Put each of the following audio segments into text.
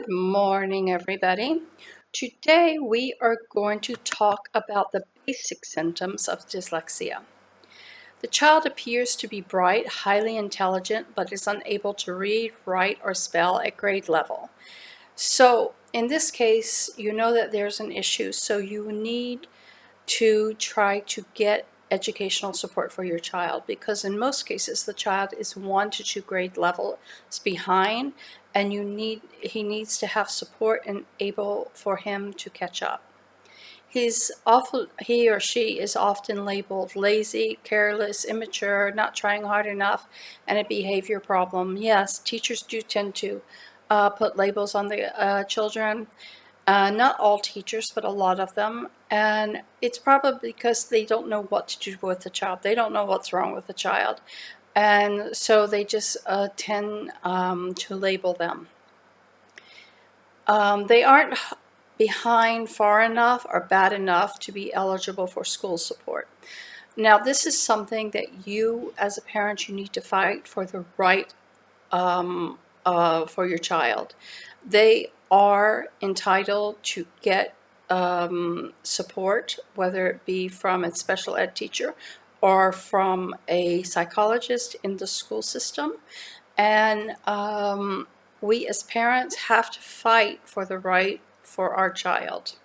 Good morning, everybody. Today we are going to talk about the basic symptoms of dyslexia. The child appears to be bright, highly intelligent, but is unable to read, write, or spell at grade level. So in this case, you know that there's an issue, so you need to try to get educational support for your child, because in most cases the child is 1 to 2 grade levels behind, and he needs to have support and able for him to catch up. He or she is often labeled lazy, careless, immature, not trying hard enough, and a behavior problem. Yes, teachers do tend to put labels on the children. Not all teachers, but a lot of them. And it's probably because they don't know what to do with the child. They don't know what's wrong with the child. And so they just tend to label them. They aren't behind far enough or bad enough to be eligible for school support. Now, this is something that you, as a parent, you need to fight for the right for your child. They are entitled to get support, whether it be from a special ed teacher or from a psychologist in the school system. And we as parents have to fight for the right for our child.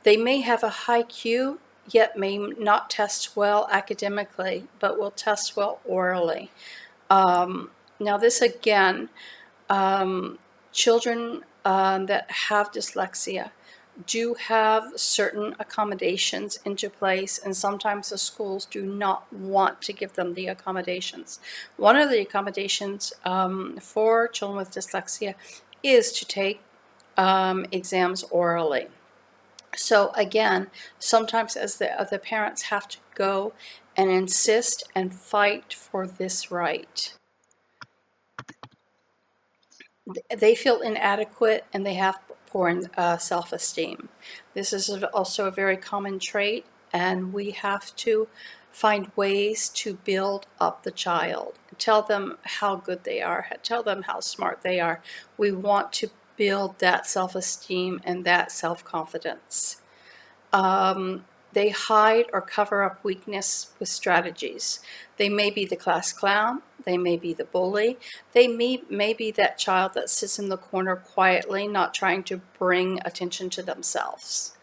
They may have a high Q, yet may not test well academically, but will test well orally. Now this again, children that have dyslexia do have certain accommodations into place, and sometimes the schools do not want to give them the accommodations. One of the accommodations for children with dyslexia is to take exams orally. So again, sometimes as the parents have to go and insist and fight for this right. They feel inadequate and they have poor self-esteem. This is also a very common trait, and we have to find ways to build up the child. Tell them how good they are, tell them how smart they are. We want to build that self-esteem and that self-confidence. They hide or cover up weakness with strategies. They may be the class clown, they may be the bully, they may be that child that sits in the corner quietly, not trying to bring attention to themselves.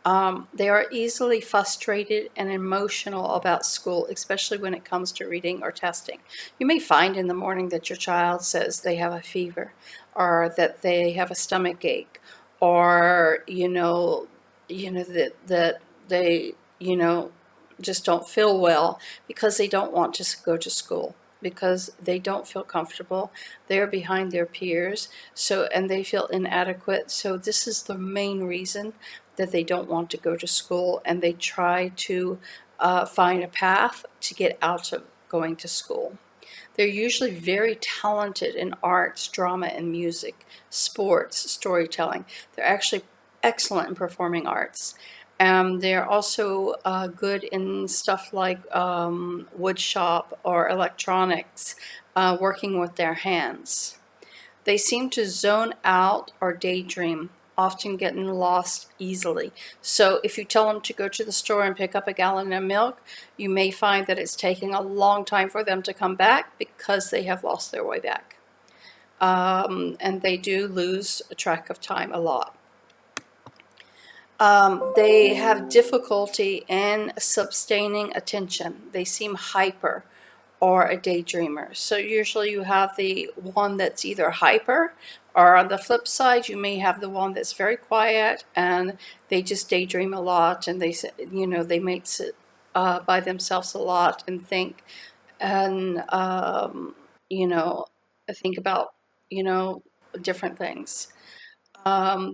They are easily frustrated and emotional about school, especially when it comes to reading or testing. You may find in the morning that your child says they have a fever, or that they have a stomach ache, or that they just don't feel well because they don't want to go to school, because they don't feel comfortable. They're behind their peers, and they feel inadequate. So this is the main reason that they don't want to go to school, and they try to find a path to get out of going to school. They're usually very talented in arts, drama, and music, sports, storytelling. They're actually excellent in performing arts. They're also good in stuff like wood shop or electronics, working with their hands. They seem to zone out or daydream, often getting lost easily. So if you tell them to go to the store and pick up a gallon of milk, you may find that it's taking a long time for them to come back because they have lost their way back. And they do lose track of time a lot. They have difficulty in sustaining attention. They seem hyper or a daydreamer. So usually you have the one that's either hyper, or on the flip side, you may have the one that's very quiet and they just daydream a lot, and they might sit by themselves a lot and think, and think about different things.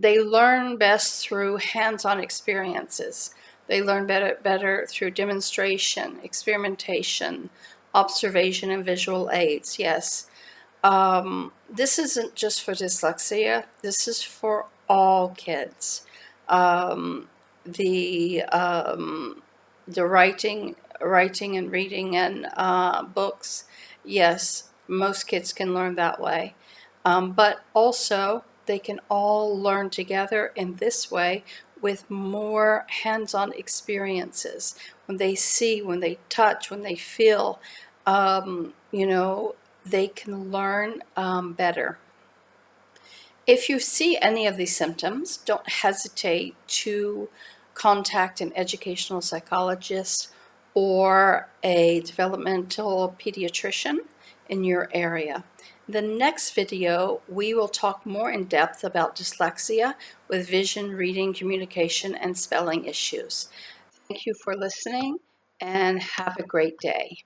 They learn best through hands-on experiences. They learn better through demonstration, experimentation, observation, and visual aids. Yes. This isn't just for dyslexia. This is for all kids. The writing and reading and books. Yes, most kids can learn that way. But also they can all learn together in this way with more hands-on experiences. When they see, when they touch, when they feel, they can learn better. If you see any of these symptoms, don't hesitate to contact an educational psychologist or a developmental pediatrician in your area. The next video, we will talk more in depth about dyslexia with vision, reading, communication, and spelling issues. Thank you for listening and have a great day.